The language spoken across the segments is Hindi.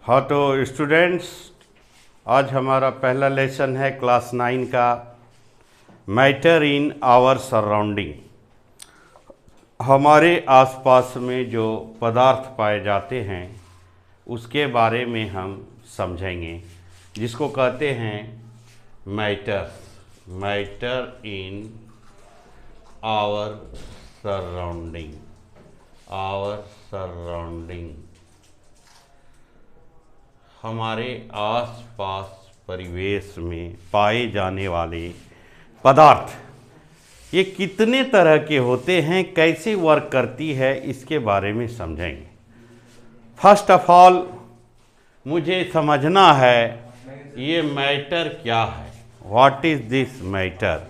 हाँ तो स्टूडेंट्स, आज हमारा पहला लेसन है क्लास 9 का मैटर इन आवर सराउंडिंग। हमारे आसपास में जो पदार्थ पाए जाते हैं उसके बारे में हम समझेंगे, जिसको कहते हैं मैटर इन आवर सराउंडिंग। हमारे आसपास परिवेश में पाए जाने वाले पदार्थ ये कितने तरह के होते हैं, कैसे वर्क करती है, इसके बारे में समझेंगे। फर्स्ट ऑफ ऑल मुझे समझना है ये मैटर क्या है। What is this matter?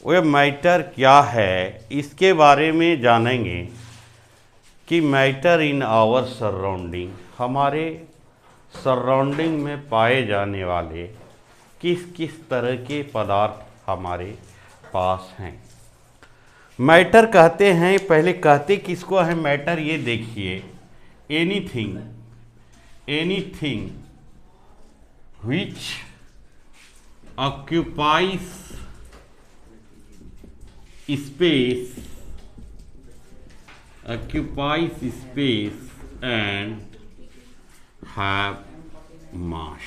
वह मैटर क्या है इसके बारे में जानेंगे कि मैटर इन आवर सराउंडिंग, हमारे सराउंडिंग में पाए जाने वाले किस किस तरह के पदार्थ हमारे पास हैं। मैटर कहते हैं, पहले कहते किसको है मैटर, ये देखिए, anything which occupies space and have mass.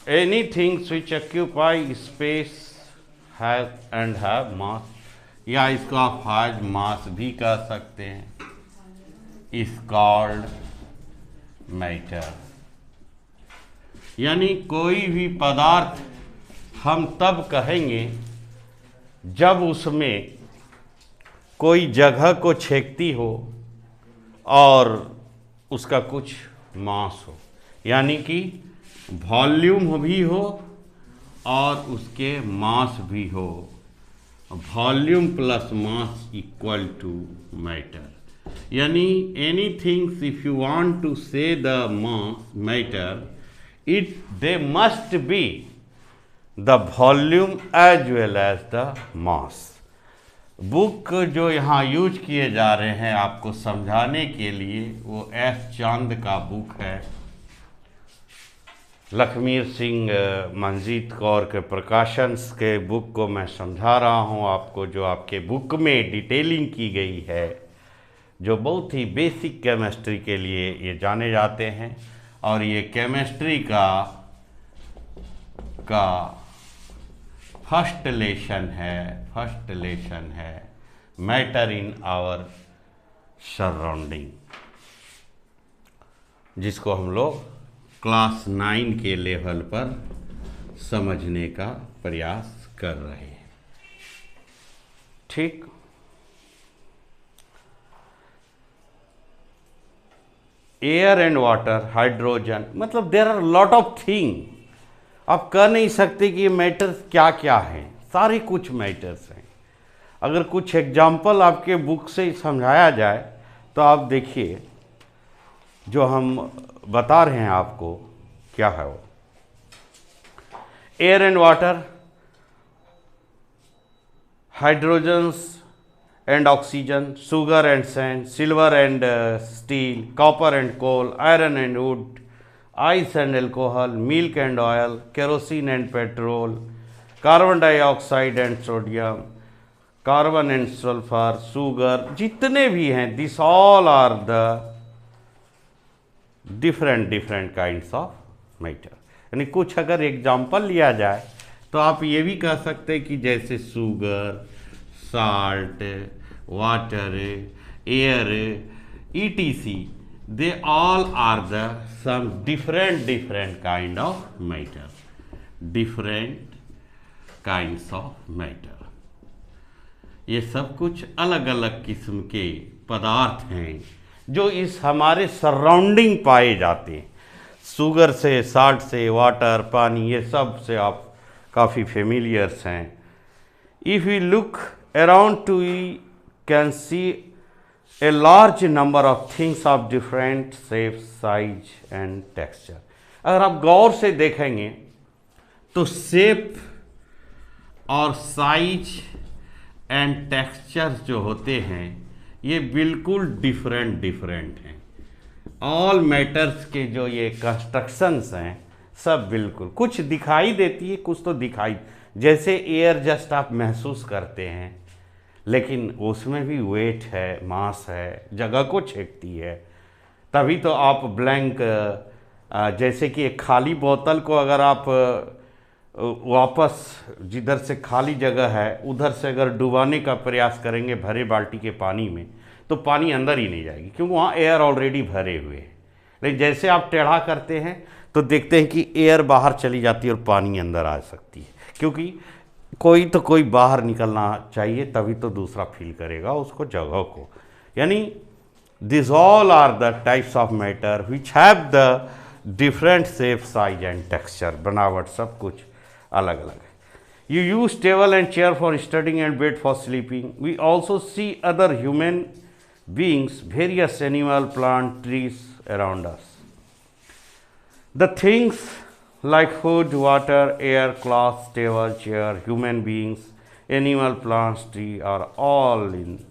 Anything which occupy space and have mass, या इसको आप हैज मास भी कह सकते हैं, इज कॉल्ड मैटर। यानी कोई भी पदार्थ हम तब कहेंगे जब उसमें कोई जगह को छेकती हो और उसका कुछ मास हो, यानी कि वॉल्यूम भी हो और उसके मास भी हो। Volume plus mass equal to matter. यानी anything, if you want to say the mass matter, they must be the volume as well as the mass. Book जो यहाँ यूज किए जा रहे हैं आपको समझाने के लिए, वो एस चांद का बुक है। लखमीर सिंह मंजीत कौर के प्रकाशंस के बुक को मैं समझा रहा हूँ आपको, जो आपके बुक में डिटेलिंग की गई है, जो बहुत ही बेसिक केमिस्ट्री के लिए ये जाने जाते हैं। और ये केमिस्ट्री का फर्स्ट लेसन है मैटर इन आवर सराउंडिंग, जिसको हम लोग क्लास 9 के लेवल पर समझने का प्रयास कर रहे हैं। ठीक, एयर एंड वाटर, हाइड्रोजन, मतलब there are lot of thing. आप कह नहीं सकते कि ये मैटर्स क्या क्या हैं, सारे कुछ मैटर्स हैं। अगर कुछ एग्जाम्पल आपके बुक से समझाया जाए तो आप देखिए, जो हम बता रहे हैं आपको क्या है वो। Air and water, hydrogens and oxygen, sugar and sand, silver and steel, copper and coal, iron and wood, ice and alcohol, milk and oil, kerosene and petrol, carbon dioxide and sodium, carbon and sulphur, sugar, जितने भी हैं, this all are the different kinds of matter. यानी कुछ अगर एग्जाम्पल लिया जाए तो आप ये भी कह सकते हैं कि जैसे sugar, salt, water, air, etc, they all are the some different kind of matter, different kinds of matter. ये सब कुछ अलग अलग किस्म के पदार्थ हैं जो इस हमारे सराउंडिंग पाए जाते हैं। शुगर से, साल्ट से, वाटर, पानी, ये सब से आप काफ़ी फेमिलियर्स हैं। If you look around two you can see a large number of things of different shape, size and texture. अगर आप गौर से देखेंगे तो शेप और साइज एंड टेक्सचर्स जो होते हैं ये बिल्कुल डिफरेंट डिफरेंट हैं। ऑल मैटर्स के जो ये कंस्ट्रक्शंस हैं सब बिल्कुल, कुछ दिखाई देती है, कुछ तो दिखाई, जैसे एयर जस्ट आप महसूस करते हैं, लेकिन उसमें भी वेट है, मास है, जगह को छेकती है। तभी तो आप ब्लैंक, जैसे कि एक खाली बोतल को अगर आप वापस जिधर से खाली जगह है उधर से अगर डुबाने का प्रयास करेंगे भरे बाल्टी के पानी में, तो पानी अंदर ही नहीं जाएगी, क्योंकि वहाँ एयर ऑलरेडी भरे हुए हैं। लेकिन जैसे आप टेढ़ा करते हैं तो देखते हैं कि एयर बाहर चली जाती है और पानी अंदर आ सकती है, क्योंकि कोई बाहर निकलना चाहिए, तभी तो दूसरा फील करेगा उसको, जगह को। यानी this all are the types of matter which have the different shape, size and texture. बनावट सब कुछ अलग अलग है। You use table and chair for studying and bed for sleeping. We also see other human beings, various animal, plant, trees around us. The things like food, water, air, cloth, table, chair, human beings, animal, plants, tree are all in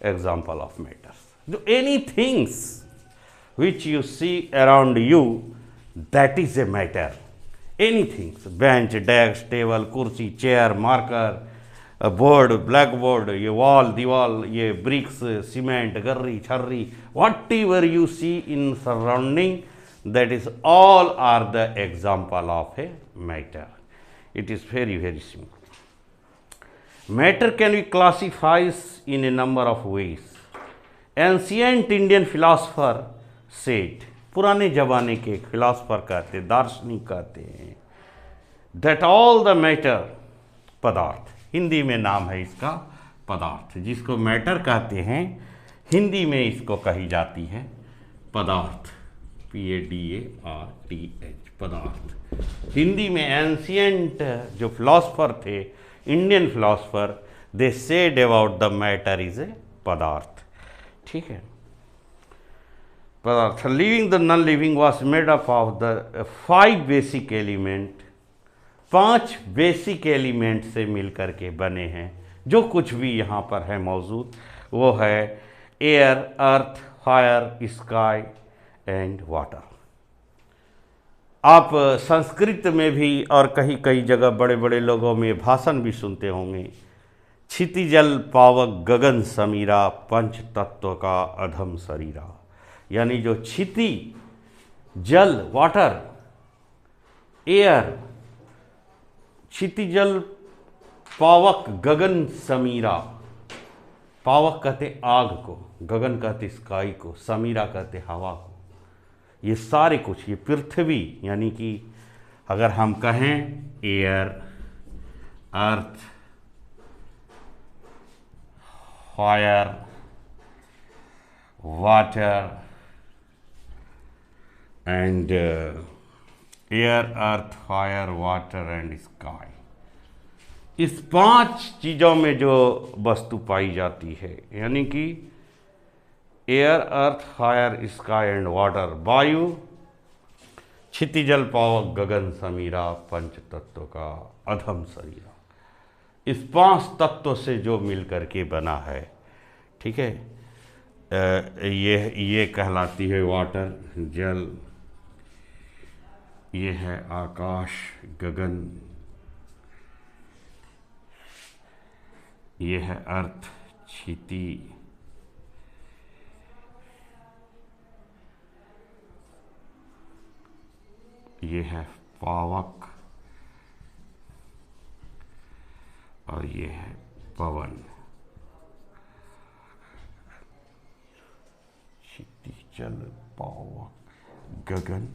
example of matters. So any things which you see around you, that is a matter. Anything, bench, desk, table, कुर्सी, chair, marker, board, black board, ये वॉल, दीवाल, ये ब्रिक्स, सीमेंट, गर्री, छर्री, whatever you see in surrounding, that is all are the example of a matter. It is very very simple. Matter can be classifies in a number of ways. Ancient Indian philosopher said, पुराने जमाने के एक फिलासफर कहते, दार्शनिक कहते हैं, दैट ऑल द मैटर, पदार्थ, हिंदी में नाम है इसका पदार्थ, जिसको मैटर कहते हैं, हिंदी में इसको कही जाती है पदार्थ, PADARTH, पदार्थ. हिंदी में एंशियंट जो फिलासफर थे, Indian philosopher, they said about the matter is a पदार्थ. ठीक है. पदार्थ, living the non living was made up of the 5 basic element. 5 basic element से मिलकर के बने हैं. जो कुछ भी यहाँ पर है मौजूद वो है air, earth, fire, sky and water. आप संस्कृत में भी और कई जगह बड़े बड़े लोगों में भाषण भी सुनते होंगे. क्षितिजल पावक गगन समीरा, पंच तत्व का अधम शरीरा. यानी जो क्षिति, जल, वाटर, एयर, क्षितिजल, पावक, गगन समीरा. पावक कहते आग को, गगन कहते स्काई को, समीरा कहते हवा को. ये सारे कुछ, ये पृथ्वी, यानी कि अगर हम कहें air, earth, fire, water and air, earth, fire, water and sky. इस 5 चीज़ों में जो वस्तु पाई जाती है, यानी कि air, earth, fire, sky and water, वायु, क्षितिजल पावक गगन समीरा, पंच तत्व का अधम शरीरा. इस 5 तत्वों से जो मिल करके बना है, ठीक है, ये कहलाती है वाटर, जल, ये है आकाश, गगन, ये है अर्थ, क्षिति, ये है पावक और ये है पवन. जल, पावक, गगन,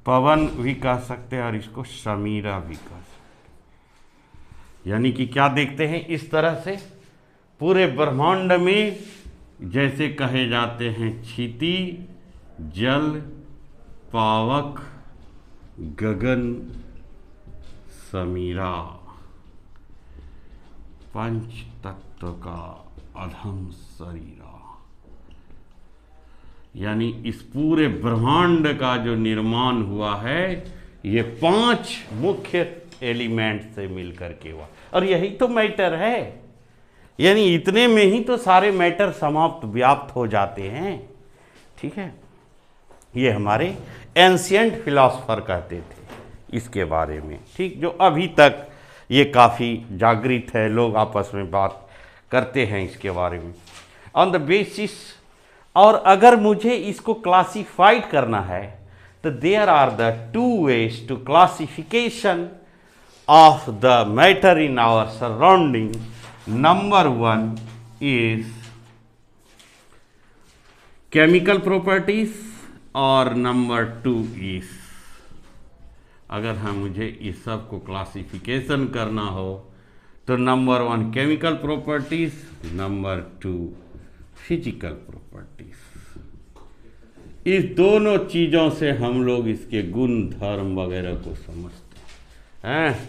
पवन भी कह सकते हैं और इसको समीरा भी कह सकते हैं. यानी कि क्या देखते हैं इस तरह से पूरे ब्रह्मांड में जैसे कहे जाते हैं क्षिति, जल, पावक, गगन, समीरा, पंच तत्व का अधम शरीरा. यानी इस पूरे ब्रह्मांड का जो निर्माण हुआ है ये 5 मुख्य एलिमेंट से मिलकर के हुआ. और यही तो मैटर है. यानी इतने में ही तो सारे मैटर समाप्त व्याप्त हो जाते हैं। ठीक है, ये हमारे एंशियंट फिलॉसफर कहते थे इसके बारे में। ठीक, जो अभी तक ये काफ़ी जागृत है, लोग आपस में बात करते हैं इसके बारे में ऑन द बेसिस। और अगर मुझे इसको क्लासिफाइड करना है तो there are the two ways to classification of the matter in our surrounding. Number one is chemical properties और नंबर टू इज, अगर हम मुझे इस सब को क्लासिफिकेशन करना हो तो number one chemical properties, number two physical properties. इस दोनों चीज़ों से हम लोग इसके गुण धर्म वगैरह को समझते हैं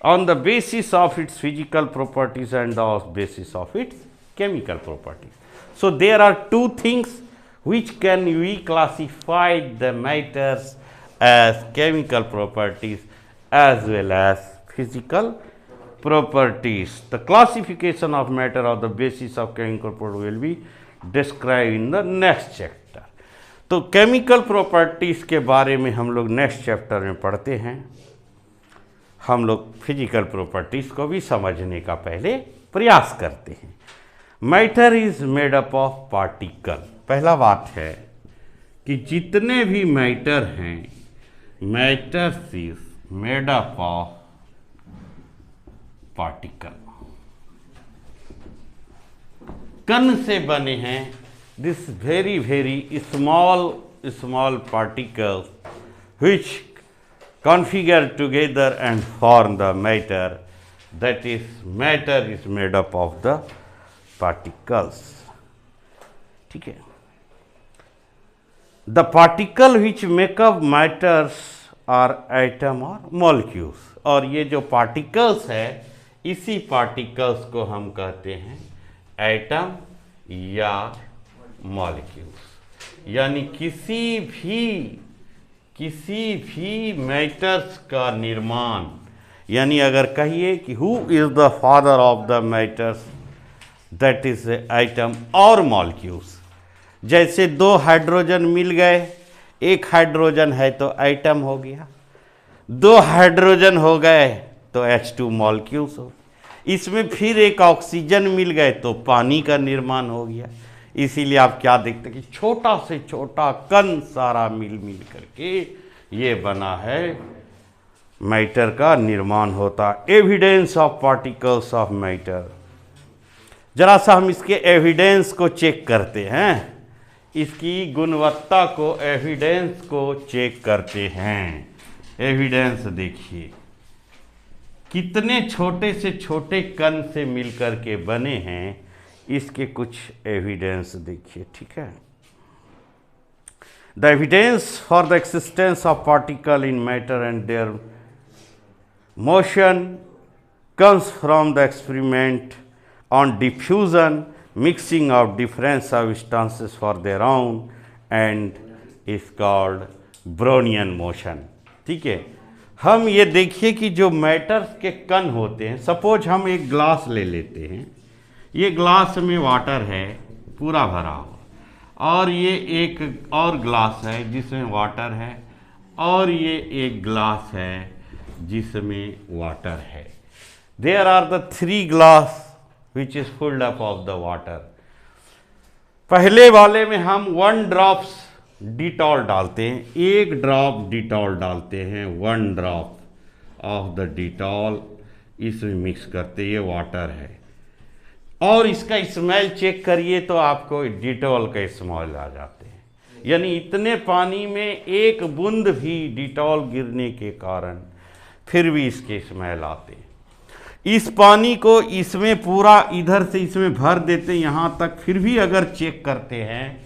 on the basis of its physical properties and the basis of its chemical properties. So there are two things which can we classify the matters as chemical properties as well as physical properties. The classification of matter of the basis of chemical property will be described in the next chapter. तो chemical properties के बारे में हम लोग next chapter में पढ़ते हैं। हम लोग physical properties को भी समझने का पहले प्रयास करते हैं। Matter is made up of particle. पहला बात है कि जितने भी मैटर हैं, matters is made up of particle, कण से बने हैं। This very very small particles which configure together and form the matter, that is matter is made up of the particles. ठीक है, the particle which make up matters are atom और molecules, और ये जो particles है इसी particles को हम कहते हैं एटम या molecules। यानी किसी भी मैटर्स का निर्माण, यानी अगर कहिए कि who is the father of the matters, that is atom और मॉलिक्यूल्स। जैसे दो हाइड्रोजन मिल गए, एक हाइड्रोजन है तो एटम हो गया, दो हाइड्रोजन हो गए तो H2 मॉलिक्यूल्स हो, इसमें फिर एक ऑक्सीजन मिल गए तो पानी का निर्माण हो गया। इसीलिए आप क्या देखते हैं कि छोटा से छोटा कण सारा मिल करके ये बना है, मैटर का निर्माण होता। Evidence of particles of matter. जरा सा हम इसके एविडेंस को चेक करते हैं, इसकी गुणवत्ता को, एविडेंस को चेक करते हैं। एविडेंस देखिए कितने छोटे से छोटे कण से मिलकर के बने हैं, इसके कुछ एविडेंस देखिए। ठीक है, the evidence for the existence of particle in matter and there motion comes from the experiment on diffusion, mixing of different substances for their own, and is called Brownian motion। ठीक है, हम ये देखिए कि जो मैटर्स के कण होते हैं, सपोज हम एक ग्लास ले लेते हैं, ये ग्लास में वाटर है पूरा भरा हुआ, और ये एक और ग्लास है जिसमें वाटर है, और ये एक ग्लास है जिसमें वाटर है। There are the three glass which is filled up of the water। पहले वाले में हम 1 ड्रॉप्स डिटॉल डालते हैं, 1 ड्रॉप डिटॉल डालते हैं, 1 ड्रॉप ऑफ द डिटॉल इसमें मिक्स करते, ये वाटर है, और इसका स्मेल चेक करिए तो आपको डिटॉल का स्मेल आ जाते हैं। यानी इतने पानी में एक बूंद भी डिटॉल गिरने के कारण फिर भी इसके स्मेल आते हैं। इस पानी को इसमें पूरा इधर से इसमें भर देते हैं यहाँ तक, फिर भी अगर चेक करते हैं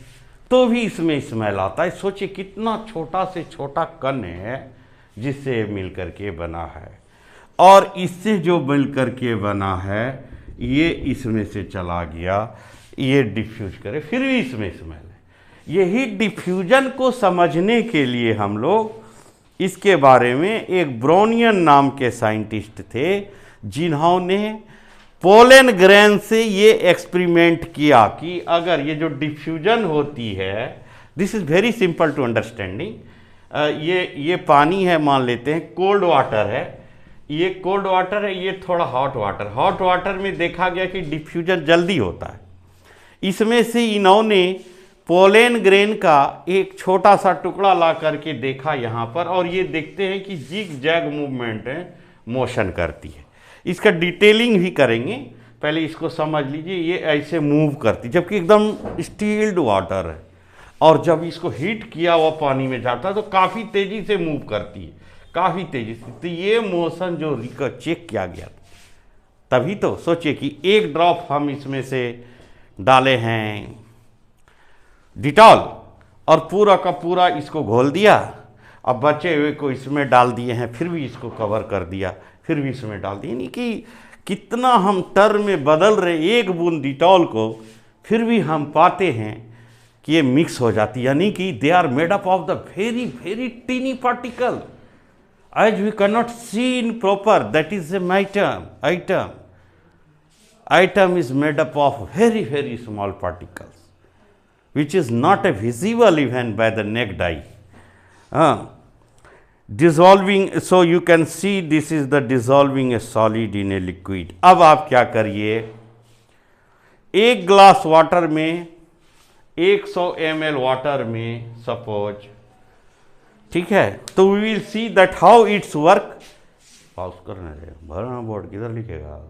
तो भी इसमें स्मेल आता है। सोचिए कितना छोटा से छोटा कण है जिससे मिल करके बना है, और इससे जो मिल करके बना है ये इसमें से चला गया, ये डिफ्यूज करे, फिर भी इसमें स्मेल है। यही डिफ्यूजन को समझने के लिए हम लोग इसके बारे में, एक ब्राउनियन नाम के साइंटिस्ट थे जिन्होंने पोलन ग्रेन से ये एक्सपेरिमेंट किया कि अगर ये जो डिफ्यूजन होती है, this is very simple to understanding. ये पानी है, मान लेते हैं कोल्ड वाटर है, ये कोल्ड वाटर है, ये थोड़ा हॉट वाटर में देखा गया कि डिफ्यूजन जल्दी होता है। इसमें से इन्होंने पोलन ग्रेन का एक छोटा सा टुकड़ा ला करके देखा यहाँ पर, और ये देखते हैं कि जिग जैग मूवमेंट है, मोशन करती है। इसका डिटेलिंग भी करेंगे, पहले इसको समझ लीजिए। ये ऐसे मूव करती, जबकि एकदम स्टील्ड वाटर है, और जब इसको हीट किया हुआ पानी में जाता है तो काफ़ी तेज़ी से मूव करती है, काफ़ी तेज़ी से। तो ये मोशन जो चेक किया गया था, तभी तो सोचिए कि एक ड्रॉप हम इसमें से डाले हैं डिटॉल और पूरा का पूरा इसको घोल दिया, अब बचे हुए को इसमें डाल दिए हैं, फिर भी इसको कवर कर दिया, फिर भी इसमें डाल दिए। यानी कि कितना हम टर्म में बदल रहे एक बूंद डिटॉल को, फिर भी हम पाते हैं कि ये मिक्स हो जाती है। यानी कि they are made up of the very very tiny particle as we can not see in proper, that is a item is made up of very very small particles which is not a visible even by the naked eye. Dissolving, so you can see this is the dissolving a solid in a liquid. अब आप क्या करिए, एक ग्लास वाटर में 100 ml वाटर में सपोज, ठीक है, तो we will see that how it's work. Pause करना है, भरना बोर्ड किधर लिखेगा।